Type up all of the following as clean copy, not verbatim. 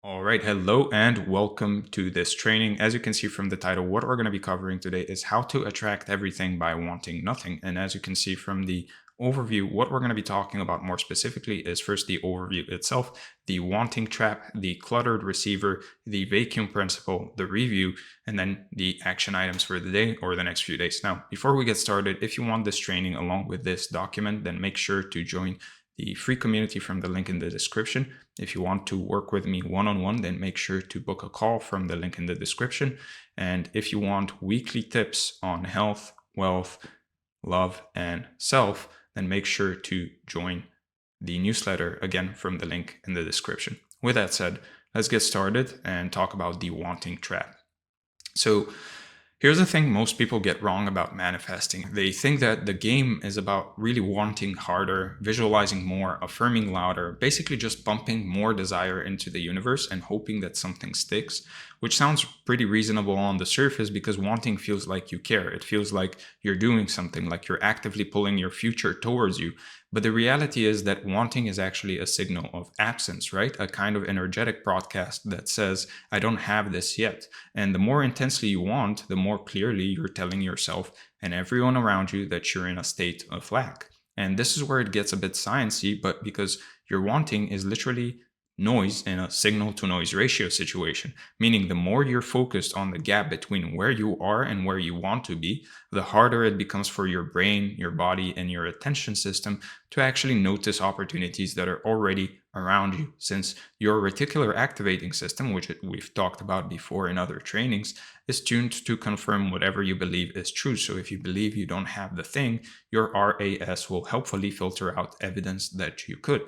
All right, hello and welcome to this training. As you can see from the title, what we're going to be covering today is how to attract everything by wanting nothing. And as you can see from the overview, what we're going to be talking about more specifically is first the overview itself, the wanting trap, the cluttered receiver, the vacuum principle, the review, and then the action items for the day or the next few days. Now, before we get started, if you want this training along with this document, then make sure to join the free community from the link in the description. If you want to work with me one-on-one, then make sure to book a call from the link in the description. And if you want weekly tips on health, wealth, love, and self, then make sure to join the newsletter again from the link in the description. With that said, let's get started and talk about the wanting trap. So here's the thing most people get wrong about manifesting. They think that the game is about really wanting harder, visualizing more, affirming louder, basically just pumping more desire into the universe and hoping that something sticks, which sounds pretty reasonable on the surface because wanting feels like you care. It feels like you're doing something, like you're actively pulling your future towards you. But the reality is that wanting is actually a signal of absence, right? A kind of energetic broadcast that says, I don't have this yet. And the more intensely you want, the more clearly you're telling yourself and everyone around you that you're in a state of lack. And this is where it gets a bit sciencey, but because your wanting is literally noise in a signal to noise ratio situation, meaning the more you're focused on the gap between where you are and where you want to be, the harder it becomes for your brain, your body, and your attention system to actually notice opportunities that are already around you, since your reticular activating system, which we've talked about before in other trainings, is tuned to confirm whatever you believe is true. So if you believe you don't have the thing, your RAS will helpfully filter out evidence that you could.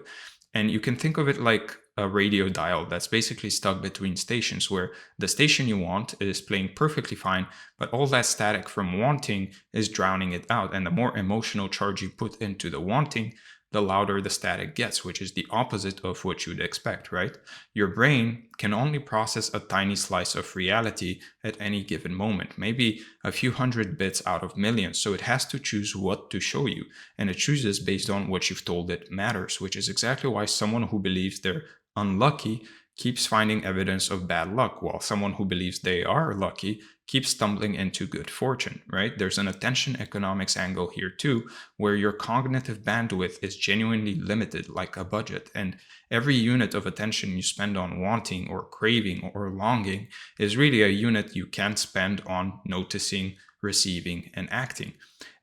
And you can think of it like a radio dial that's basically stuck between stations, where the station you want is playing perfectly fine, but all that static from wanting is drowning it out. And the more emotional charge you put into the wanting, the louder the static gets, which is the opposite of what you'd expect, right? Your brain can only process a tiny slice of reality at any given moment, maybe a few hundred bits out of millions. So it has to choose what to show you. And it chooses based on what you've told it matters, which is exactly why someone who believes they're unlucky keeps finding evidence of bad luck, while someone who believes they are lucky keeps stumbling into good fortune, right? There's an attention economics angle here too, where your cognitive bandwidth is genuinely limited like a budget. And every unit of attention you spend on wanting or craving or longing is really a unit you can't spend on noticing, receiving, and acting.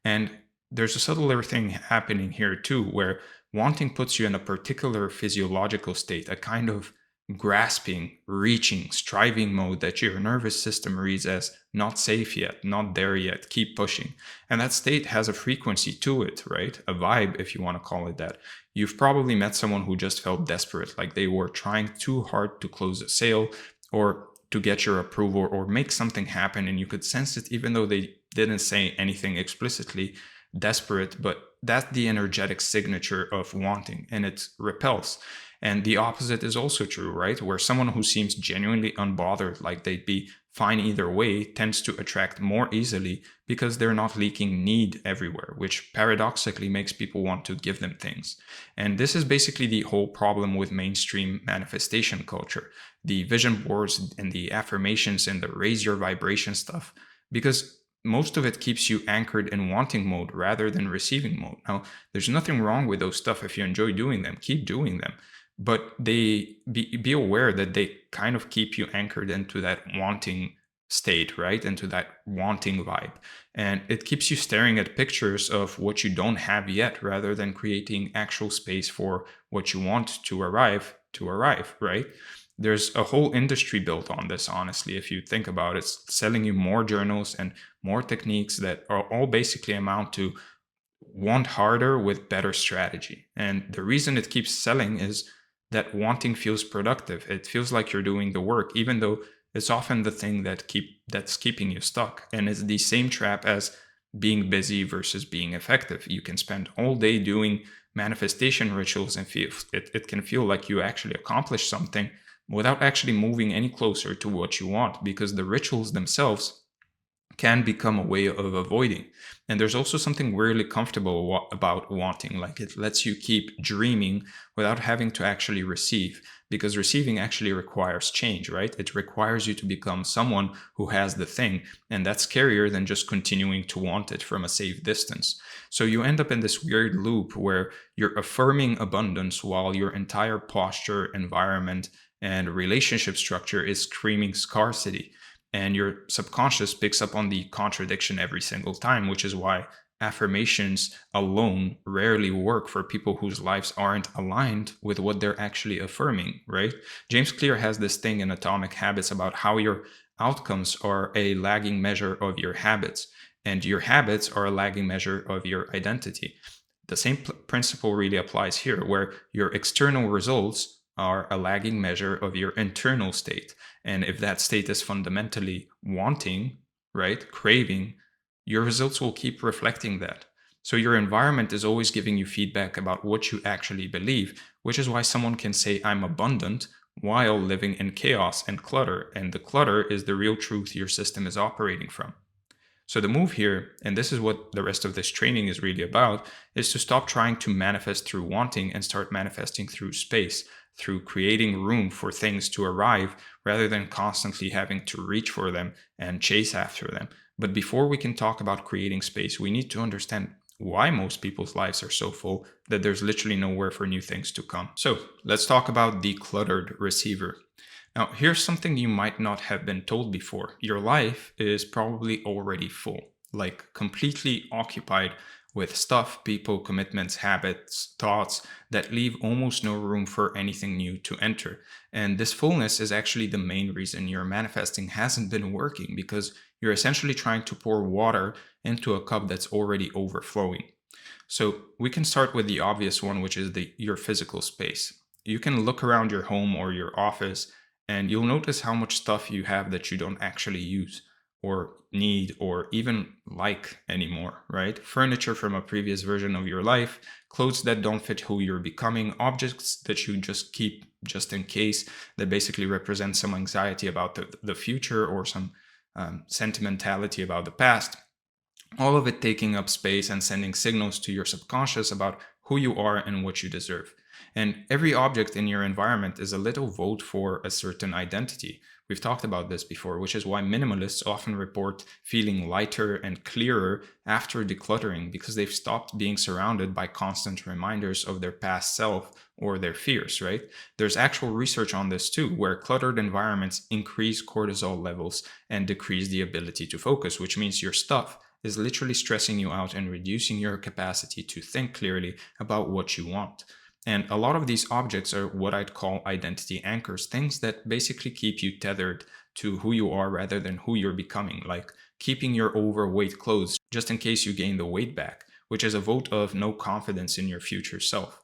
And there's a subtler thing happening here too, where wanting puts you in a particular physiological state, a kind of grasping, reaching, striving mode that your nervous system reads as not safe yet, not there yet, keep pushing. And that state has a frequency to it, right? A vibe, if you want to call it that. You've probably met someone who just felt desperate, like they were trying too hard to close a sale or to get your approval or make something happen, and you could sense it even though they didn't say anything explicitly. Desperate, but that's the energetic signature of wanting, and it repels. And the opposite is also true, right? Where someone who seems genuinely unbothered, like they'd be fine either way, tends to attract more easily because they're not leaking need everywhere, which paradoxically makes people want to give them things. And this is basically the whole problem with mainstream manifestation culture, the vision boards and the affirmations and the raise your vibration stuff, because most of it keeps you anchored in wanting mode rather than receiving mode. Now, there's nothing wrong with those stuff. If you enjoy doing them, keep doing them. But they be aware that they kind of keep you anchored into that wanting state, right? Into that wanting vibe. And it keeps you staring at pictures of what you don't have yet rather than creating actual space for what you want to arrive, right? There's a whole industry built on this, honestly. If you think about it, it's selling you more journals and more techniques that are all basically amount to want harder with better strategy. And the reason it keeps selling is that wanting feels productive. It feels like you're doing the work, even though it's often the thing that's keeping you stuck. And it's the same trap as being busy versus being effective. You can spend all day doing manifestation rituals and it can feel like you actually accomplished something without actually moving any closer to what you want, because the rituals themselves can become a way of avoiding. And there's also something really comfortable about wanting, like it lets you keep dreaming without having to actually receive, because receiving actually requires change, right? It requires you to become someone who has the thing, and that's scarier than just continuing to want it from a safe distance. So you end up in this weird loop where you're affirming abundance while your entire posture, environment, and relationship structure is screaming scarcity. And your subconscious picks up on the contradiction every single time, which is why affirmations alone rarely work for people whose lives aren't aligned with what they're actually affirming, right? James Clear has this thing in Atomic Habits about how your outcomes are a lagging measure of your habits, and your habits are a lagging measure of your identity. The same principle really applies here, where your external results are a lagging measure of your internal state. And if that state is fundamentally wanting, right, craving, your results will keep reflecting that. So your environment is always giving you feedback about what you actually believe, which is why someone can say, I'm abundant, while living in chaos and clutter. And the clutter is the real truth your system is operating from. So the move here, and this is what the rest of this training is really about, is to stop trying to manifest through wanting and start manifesting through space, through creating room for things to arrive rather than constantly having to reach for them and chase after them. But before we can talk about creating space, we need to understand why most people's lives are so full that there's literally nowhere for new things to come. So let's talk about the cluttered receiver. Now, here's something you might not have been told before. Your life is probably already full, like completely occupied with stuff, people, commitments, habits, thoughts that leave almost no room for anything new to enter. And this fullness is actually the main reason your manifesting hasn't been working, because you're essentially trying to pour water into a cup that's already overflowing. So we can start with the obvious one, which is your physical space. You can look around your home or your office and you'll notice how much stuff you have that you don't actually use or need or even like anymore, right? Furniture from a previous version of your life, clothes that don't fit who you're becoming, objects that you just keep just in case, that basically represent some anxiety about the future or some sentimentality about the past. All of it taking up space and sending signals to your subconscious about who you are and what you deserve. And every object in your environment is a little vote for a certain identity. We've talked about this before, which is why minimalists often report feeling lighter and clearer after decluttering, because they've stopped being surrounded by constant reminders of their past self or their fears, right? There's actual research on this too, where cluttered environments increase cortisol levels and decrease the ability to focus, which means your stuff is literally stressing you out and reducing your capacity to think clearly about what you want. And a lot of these objects are what I'd call identity anchors, things that basically keep you tethered to who you are rather than who you're becoming, like keeping your overweight clothes just in case you gain the weight back, which is a vote of no confidence in your future self.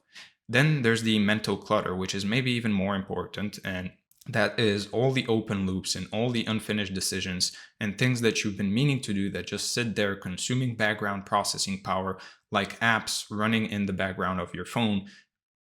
Then there's the mental clutter, which is maybe even more important, and that is all the open loops and all the unfinished decisions and things that you've been meaning to do that just sit there consuming background processing power, like apps running in the background of your phone,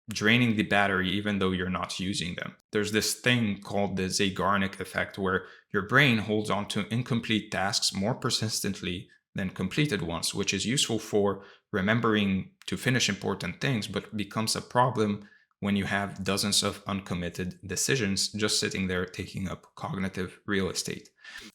draining the battery even though you're not using them. There's this thing called the Zeigarnik effect, where your brain holds on to incomplete tasks more persistently than completed ones, which is useful for remembering to finish important things, but becomes a problem when you have dozens of uncommitted decisions just sitting there taking up cognitive real estate.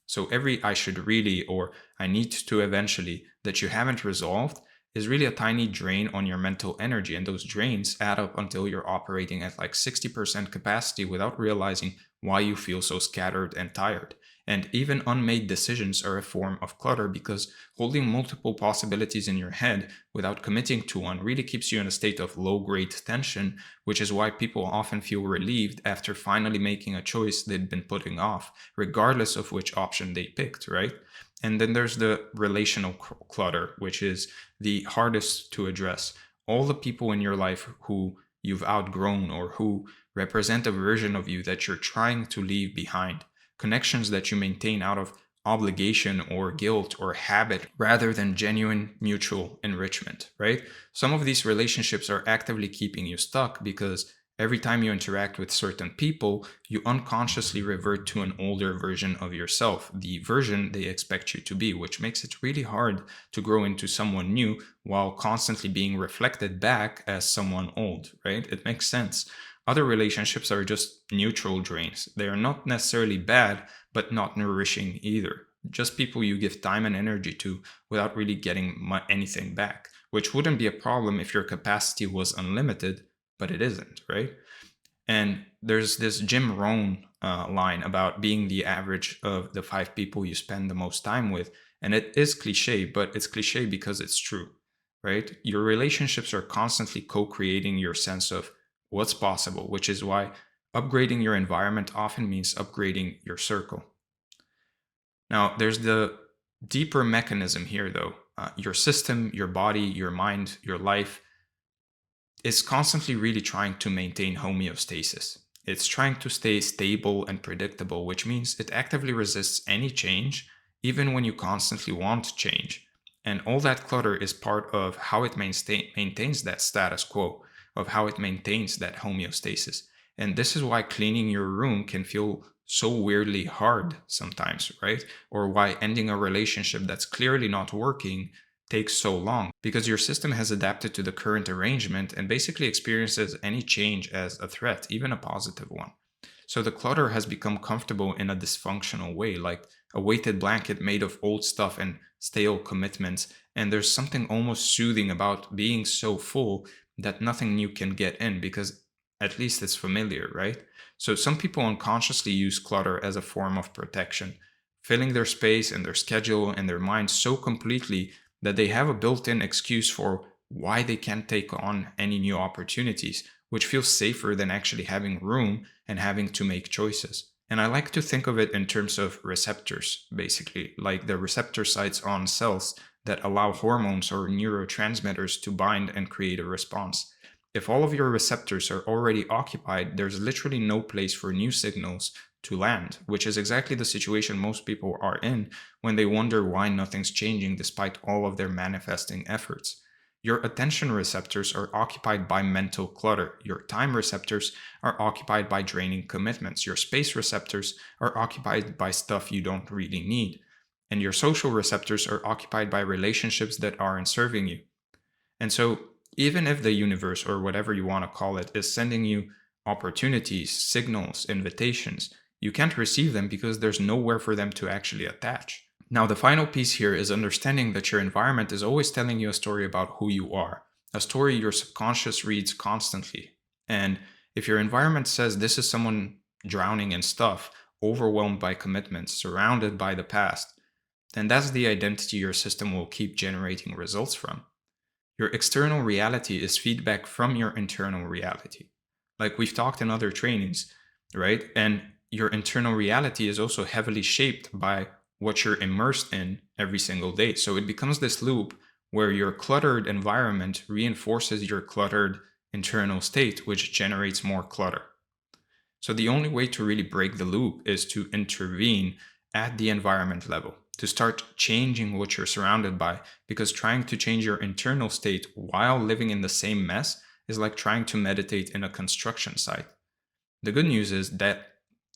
So every I should really or I need to eventually that you haven't resolved is really a tiny drain on your mental energy. And those drains add up until you're operating at like 60% capacity without realizing why you feel so scattered and tired. And even unmade decisions are a form of clutter, because holding multiple possibilities in your head without committing to one really keeps you in a state of low-grade tension, which is why people often feel relieved after finally making a choice they'd been putting off, regardless of which option they picked, right? And then there's the relational clutter, which is the hardest to address. All the people in your life who you've outgrown or who represent a version of you that you're trying to leave behind. Connections that you maintain out of obligation or guilt or habit rather than genuine mutual enrichment, right? Some of these relationships are actively keeping you stuck because Every time you interact with certain people, you unconsciously revert to an older version of yourself, the version they expect you to be, which makes it really hard to grow into someone new while constantly being reflected back as someone old, right? It makes sense. Other relationships are just neutral drains. They are not necessarily bad, but not nourishing either. Just people you give time and energy to without really getting anything back, which wouldn't be a problem if your capacity was unlimited, but it isn't, right? And there's this Jim Rohn line about being the average of the 5 people you spend the most time with. And it is cliche, but it's cliche because it's true, right? Your relationships are constantly co creating your sense of what's possible, which is why upgrading your environment often means upgrading your circle. Now, there's the deeper mechanism here, though. Your system, your body, your mind, your life is constantly really trying to maintain homeostasis. It's trying to stay stable and predictable, which means it actively resists any change, even when you constantly want change. And all that clutter is part of how it maintains that status quo, of how it maintains that homeostasis. And this is why cleaning your room can feel so weirdly hard sometimes, right? Or why ending a relationship that's clearly not working takes so long, because your system has adapted to the current arrangement and basically experiences any change as a threat, even a positive one. So the clutter has become comfortable in a dysfunctional way, like a weighted blanket made of old stuff and stale commitments. And there's something almost soothing about being so full that nothing new can get in, because at least it's familiar, right? So some people unconsciously use clutter as a form of protection, filling their space and their schedule and their mind so completely that they have a built-in excuse for why they can't take on any new opportunities, which feels safer than actually having room and having to make choices. And I like to think of it in terms of receptors, basically, like the receptor sites on cells that allow hormones or neurotransmitters to bind and create a response. If all of your receptors are already occupied, there's literally no place for new signals to land, which is exactly the situation most people are in when they wonder why nothing's changing despite all of their manifesting efforts. Your attention receptors are occupied by mental clutter. Your time receptors are occupied by draining commitments. Your space receptors are occupied by stuff you don't really need. And your social receptors are occupied by relationships that aren't serving you. And so, even if the universe, or whatever you want to call it, is sending you opportunities, signals, invitations, you can't receive them because there's nowhere for them to actually attach. Now, the final piece here is understanding that your environment is always telling you a story about who you are, a story your subconscious reads constantly. And if your environment says this is someone drowning in stuff, overwhelmed by commitments, surrounded by the past, then that's the identity your system will keep generating results from. Your external reality is feedback from your internal reality. Like we've talked in other trainings, right? And your internal reality is also heavily shaped by what you're immersed in every single day. So it becomes this loop where your cluttered environment reinforces your cluttered internal state, which generates more clutter. So the only way to really break the loop is to intervene at the environment level, to start changing what you're surrounded by, because trying to change your internal state while living in the same mess is like trying to meditate in a construction site. The good news is that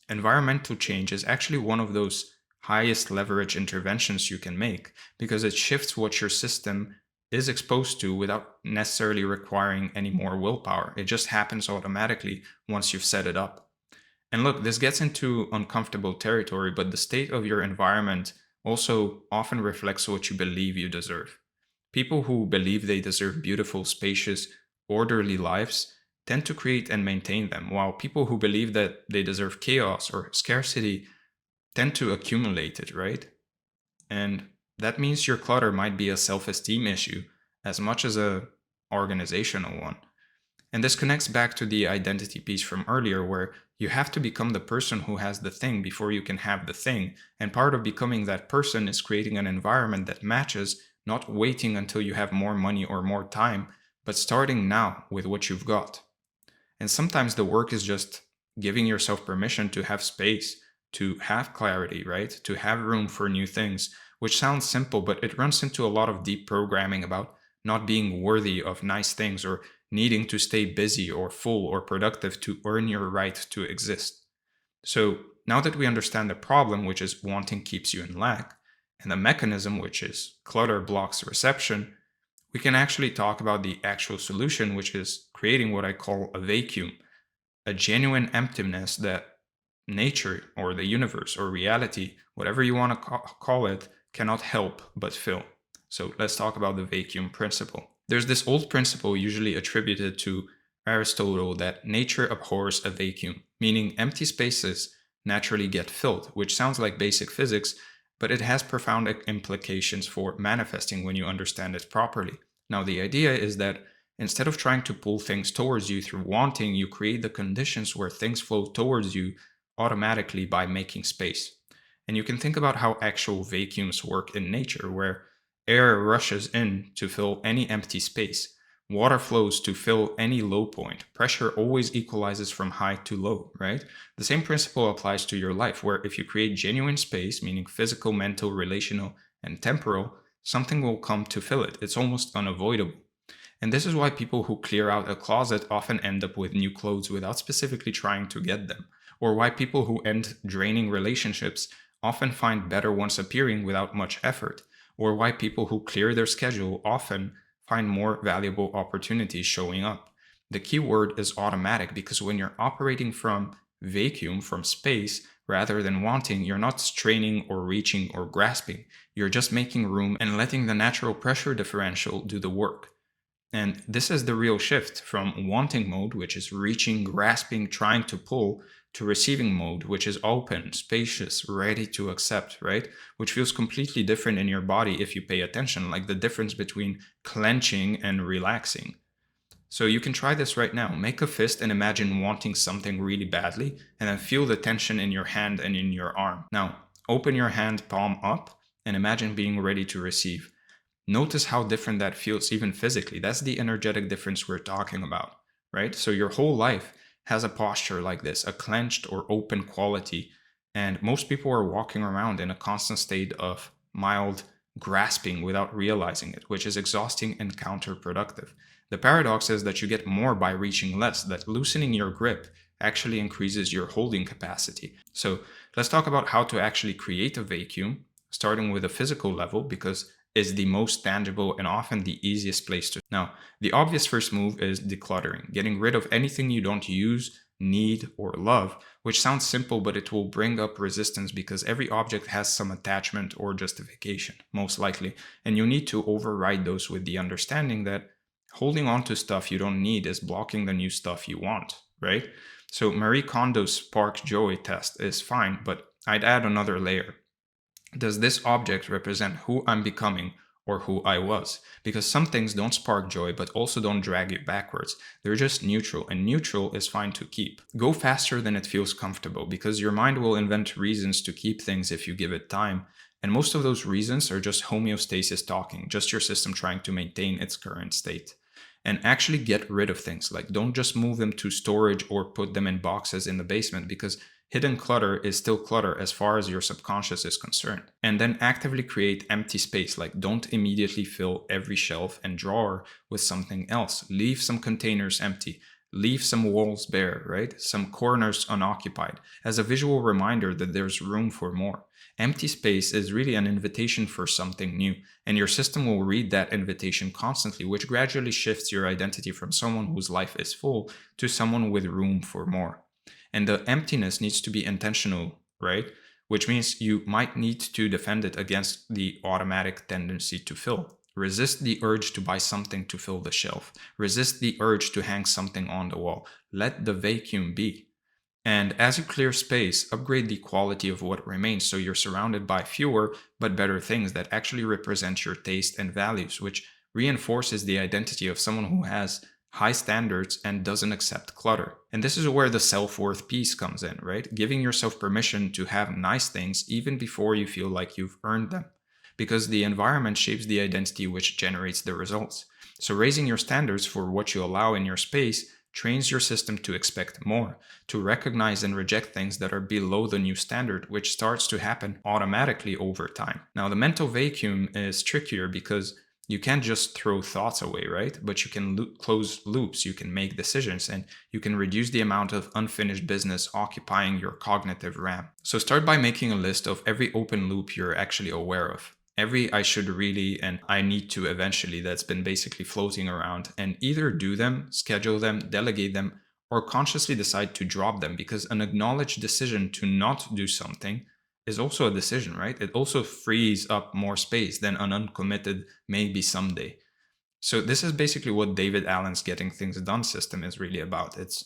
environmental change is actually one of those highest leverage interventions you can make, because it shifts what your system is exposed to without necessarily requiring any more willpower. It just happens automatically once you've set it up. And look, this gets into uncomfortable territory, but the state of your environment also often reflects what you believe you deserve. People who believe they deserve beautiful, spacious, orderly lives tend to create and maintain them, while people who believe that they deserve chaos or scarcity tend to accumulate it, right? And that means your clutter might be a self-esteem issue as much as a organizational one. And this connects back to the identity piece from earlier, where you have to become the person who has the thing before you can have the thing. And part of becoming that person is creating an environment that matches, not waiting until you have more money or more time, but starting now with what you've got. And sometimes the work is just giving yourself permission to have space, to have clarity, right? To have room for new things, which sounds simple, but it runs into a lot of deep programming about not being worthy of nice things or needing to stay busy or full or productive to earn your right to exist. So now that we understand the problem, which is wanting keeps you in lack, and the mechanism, which is clutter blocks reception, we can actually talk about the actual solution, which is creating what I call a vacuum, a genuine emptiness that nature or the universe or reality, whatever you want to call it, cannot help but fill. So let's talk about the vacuum principle. There's this old principle usually attributed to Aristotle that nature abhors a vacuum, meaning empty spaces naturally get filled, which sounds like basic physics, but it has profound implications for manifesting when you understand it properly. Now, the idea is that instead of trying to pull things towards you through wanting, you create the conditions where things flow towards you automatically by making space. And you can think about how actual vacuums work in nature, where air rushes in to fill any empty space, water flows to fill any low point, pressure always equalizes from high to low, right? The same principle applies to your life, where if you create genuine space, meaning physical, mental, relational, and temporal, something will come to fill it. It's almost unavoidable. And this is why people who clear out a closet often end up with new clothes without specifically trying to get them, or why people who end draining relationships often find better ones appearing without much effort, or why people who clear their schedule often find more valuable opportunities showing up. The key word is automatic, because when you're operating from vacuum, from space, rather than wanting, you're not straining or reaching or grasping. You're just making room and letting the natural pressure differential do the work. And this is the real shift from wanting mode, which is reaching, grasping, trying to pull, to receiving mode, which is open, spacious, ready to accept, right? Which feels completely different in your body if you pay attention, like the difference between clenching and relaxing. So you can try this right now. Make a fist and imagine wanting something really badly, and then feel the tension in your hand and in your arm. Now, open your hand palm up and imagine being ready to receive. Notice how different that feels, even physically. That's the energetic difference we're talking about, right? So your whole life has a posture like this, a clenched or open quality. And most people are walking around in a constant state of mild grasping without realizing it, which is exhausting and counterproductive. The paradox is that you get more by reaching less, that loosening your grip actually increases your holding capacity. So let's talk about how to actually create a vacuum, starting with a physical level, because is the most tangible and often the easiest place to. Now, the obvious first move is decluttering, getting rid of anything you don't use, need, or love, which sounds simple, but it will bring up resistance because every object has some attachment or justification, most likely, and you need to override those with the understanding that holding on to stuff you don't need is blocking the new stuff you want, right? So Marie Kondo's spark joy test is fine, but I'd add another layer. Does this object represent who I'm becoming or who I was? Because some things don't spark joy, but also don't drag you backwards. They're just neutral, and neutral is fine to keep. Go faster than it feels comfortable, because your mind will invent reasons to keep things if you give it time. And most of those reasons are just homeostasis talking, just your system trying to maintain its current state. And actually get rid of things. Like, don't just move them to storage or put them in boxes in the basement, because hidden clutter is still clutter as far as your subconscious is concerned. And then actively create empty space, like don't immediately fill every shelf and drawer with something else. Leave some containers empty. Leave some walls bare, right? Some corners unoccupied, as a visual reminder that there's room for more. Empty space is really an invitation for something new, and your system will read that invitation constantly, which gradually shifts your identity from someone whose life is full to someone with room for more. And the emptiness needs to be intentional, right? Which means you might need to defend it against the automatic tendency to fill. Resist the urge to buy something to fill the shelf. Resist the urge to hang something on the wall. Let the vacuum be. And as you clear space, upgrade the quality of what remains so you're surrounded by fewer but better things that actually represent your taste and values, which reinforces the identity of someone who has high standards and doesn't accept clutter. And this is where the self-worth piece comes in, right? Giving yourself permission to have nice things even before you feel like you've earned them, because the environment shapes the identity which generates the results. So raising your standards for what you allow in your space trains your system to expect more, to recognize and reject things that are below the new standard, which starts to happen automatically over time. Now, the mental vacuum is trickier because You can't just throw thoughts away, right? But you can close loops, you can make decisions, and you can reduce the amount of unfinished business occupying your cognitive RAM. So start by making a list of every open loop you're actually aware of. Every I should really and I need to eventually that's been basically floating around, and either do them, schedule them, delegate them, or consciously decide to drop them, because an acknowledged decision to not do something is also a decision, right? It also frees up more space than an uncommitted maybe someday. So this is basically what David Allen's Getting Things Done system is really about. It's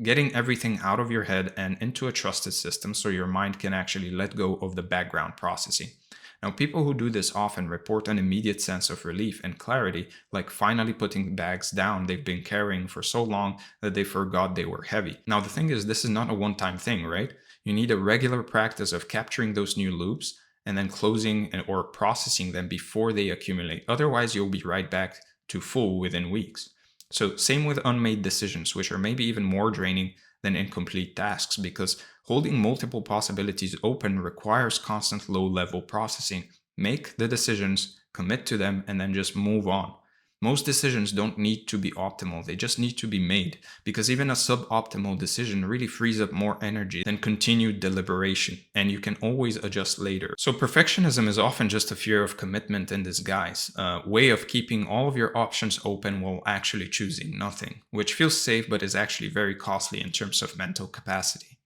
getting everything out of your head and into a trusted system so your mind can actually let go of the background processing. Now, people who do this often report an immediate sense of relief and clarity, like finally putting bags down they've been carrying for so long that they forgot they were heavy. Now, the thing is, this is not a one-time thing, right? You need a regular practice of capturing those new loops and then closing or processing them before they accumulate. Otherwise, you'll be right back to full within weeks. So same with unmade decisions, which are maybe even more draining than incomplete tasks, because holding multiple possibilities open requires constant low-level processing. Make the decisions, commit to them, and then just move on. Most decisions don't need to be optimal, they just need to be made, because even a suboptimal decision really frees up more energy than continued deliberation, and you can always adjust later. So perfectionism is often just a fear of commitment in disguise, a way of keeping all of your options open while actually choosing nothing, which feels safe but is actually very costly in terms of mental capacity.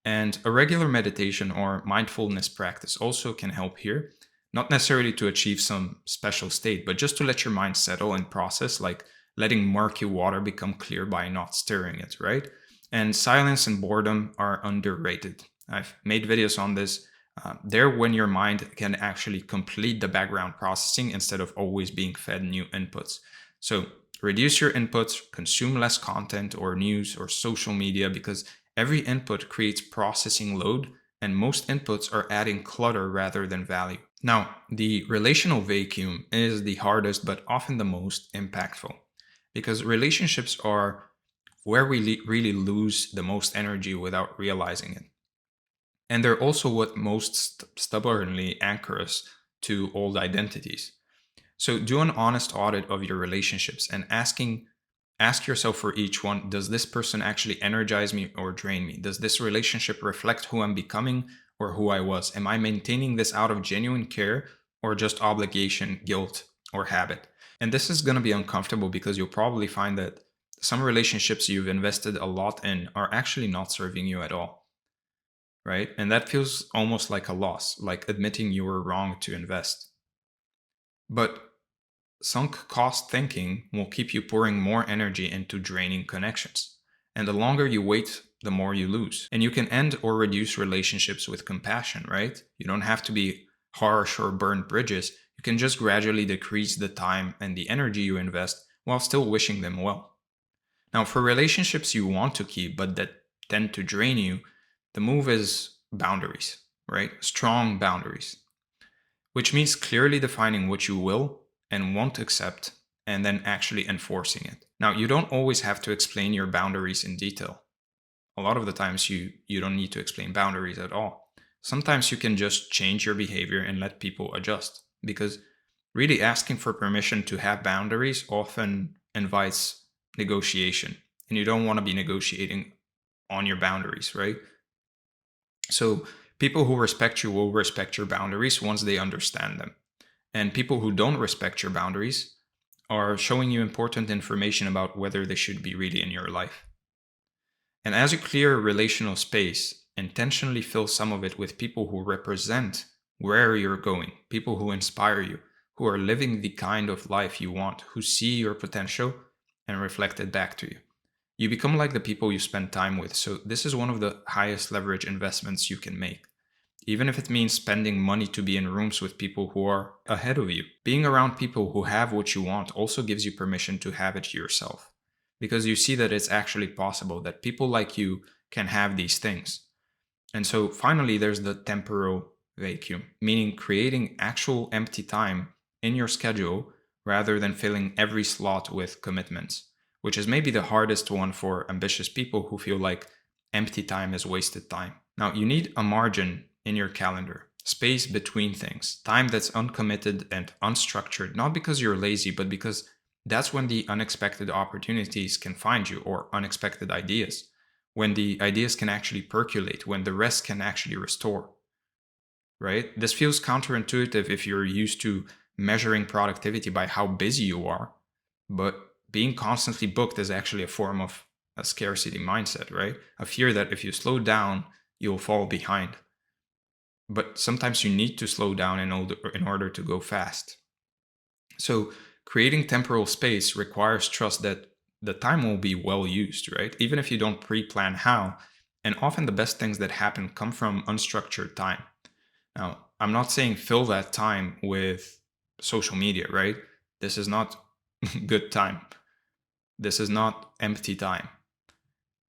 And a regular meditation or mindfulness practice also can help here. Not necessarily to achieve some special state, but just to let your mind settle and process, like letting murky water become clear by not stirring it, right? And silence and boredom are underrated. I've made videos on this. They're when your mind can actually complete the background processing instead of always being fed new inputs. So reduce your inputs, consume less content or news or social media, because every input creates processing load, and most inputs are adding clutter rather than value. Now, the relational vacuum is the hardest but often the most impactful, because relationships are where we really lose the most energy without realizing it. And they're also what most stubbornly anchor us to old identities. So do an honest audit of your relationships and ask yourself for each one, does this person actually energize me or drain me? Does this relationship reflect who I'm becoming or who I was? Am I maintaining this out of genuine care or just obligation, guilt, or habit? And this is going to be uncomfortable, because you'll probably find that some relationships you've invested a lot in are actually not serving you at all, right? And that feels almost like a loss, like admitting you were wrong to invest. But sunk cost thinking will keep you pouring more energy into draining connections. And the longer you wait, the more you lose. And you can end or reduce relationships with compassion, right? You don't have to be harsh or burn bridges. You can just gradually decrease the time and the energy you invest while still wishing them well. Now, for relationships you want to keep but that tend to drain you, the move is boundaries, right? Strong boundaries, which means clearly defining what you will and won't accept, and then actually enforcing it. Now, you don't always have to explain your boundaries in detail. A lot of the times you don't need to explain boundaries at all. Sometimes you can just change your behavior and let people adjust, because really asking for permission to have boundaries often invites negotiation, and you don't want to be negotiating on your boundaries, right? So people who respect you will respect your boundaries once they understand them. And people who don't respect your boundaries are showing you important information about whether they should be really in your life. And as you clear relational space, intentionally fill some of it with people who represent where you're going, people who inspire you, who are living the kind of life you want, who see your potential and reflect it back to you. You become like the people you spend time with. So this is one of the highest leverage investments you can make. Even if it means spending money to be in rooms with people who are ahead of you. Being around people who have what you want also gives you permission to have it yourself, because you see that it's actually possible, that people like you can have these things. And so finally, there's the temporal vacuum, meaning creating actual empty time in your schedule rather than filling every slot with commitments, which is maybe the hardest one for ambitious people who feel like empty time is wasted time. Now, you need a margin in your calendar, space between things, time that's uncommitted and unstructured, not because you're lazy, but because that's when the unexpected opportunities can find you, or unexpected ideas, when the ideas can actually percolate, when the rest can actually restore, right? This feels counterintuitive if you're used to measuring productivity by how busy you are, but being constantly booked is actually a form of a scarcity mindset, right? A fear that if you slow down, you'll fall behind. But sometimes you need to slow down in order to go fast. So creating temporal space requires trust that the time will be well used, right? Even if you don't pre-plan how. And often the best things that happen come from unstructured time. Now, I'm not saying fill that time with social media, right? This is not good time. This is not empty time.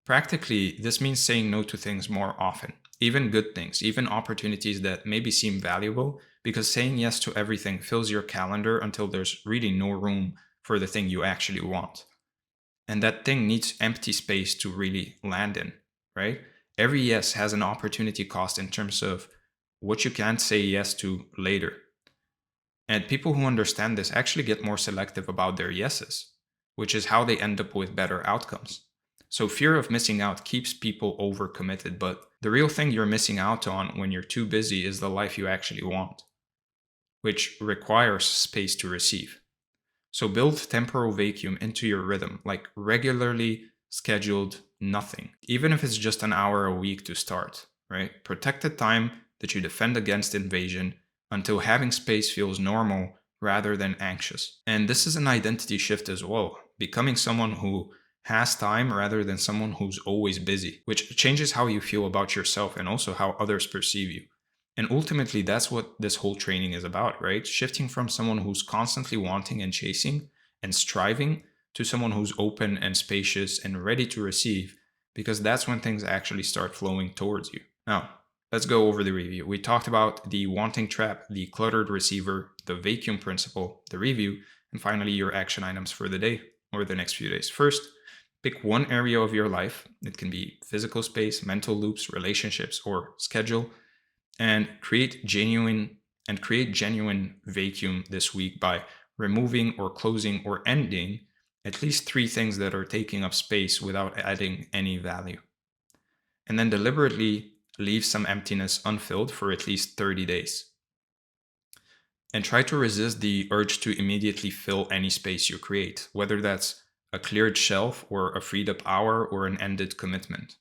Practically, this means saying no to things more often, even good things, even opportunities that maybe seem valuable, because saying yes to everything fills your calendar until there's really no room for the thing you actually want. And that thing needs empty space to really land in, right? Every yes has an opportunity cost in terms of what you can't say yes to later. And people who understand this actually get more selective about their yeses, which is how they end up with better outcomes. So fear of missing out keeps people overcommitted, but the real thing you're missing out on when you're too busy is the life you actually want, which requires space to receive. So build temporal vacuum into your rhythm, like regularly scheduled nothing, even if it's just an hour a week to start, right? Protect the time that you defend against invasion until having space feels normal rather than anxious. And this is an identity shift as well, becoming someone who has time rather than someone who's always busy, which changes how you feel about yourself and also how others perceive you. And ultimately, that's what this whole training is about, right? Shifting from someone who's constantly wanting and chasing and striving to someone who's open and spacious and ready to receive, because that's when things actually start flowing towards you. Now, let's go over the review. We talked about the wanting trap, the cluttered receiver, the vacuum principle, the review, and finally your action items for the day or the next few days. First, pick one area of your life. It can be physical space, mental loops, relationships, or schedule, and create genuine vacuum this week by removing or closing or ending at least 3 things that are taking up space without adding any value. And then deliberately leave some emptiness unfilled for at least 30 days. And try to resist the urge to immediately fill any space you create, whether that's a cleared shelf or a freed up hour or an ended commitment.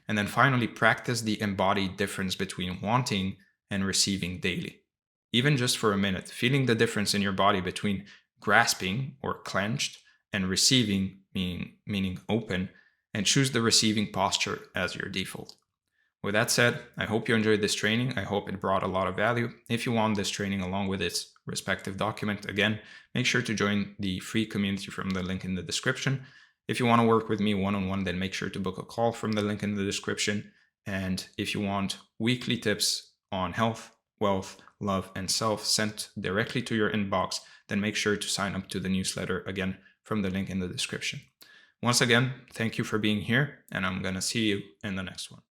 And then finally, practice the embodied difference between wanting and receiving daily. Even just for a minute, feeling the difference in your body between grasping or clenched and receiving, meaning open, and choose the receiving posture as your default. With that said, I hope you enjoyed this training. I hope it brought a lot of value. If you want this training along with its respective document, again, make sure to join the free community from the link in the description. If you want to work with me one-on-one, then make sure to book a call from the link in the description. And if you want weekly tips on health, wealth, love, and self sent directly to your inbox, then make sure to sign up to the newsletter, again, from the link in the description. Once again, thank you for being here, and I'm going to see you in the next one.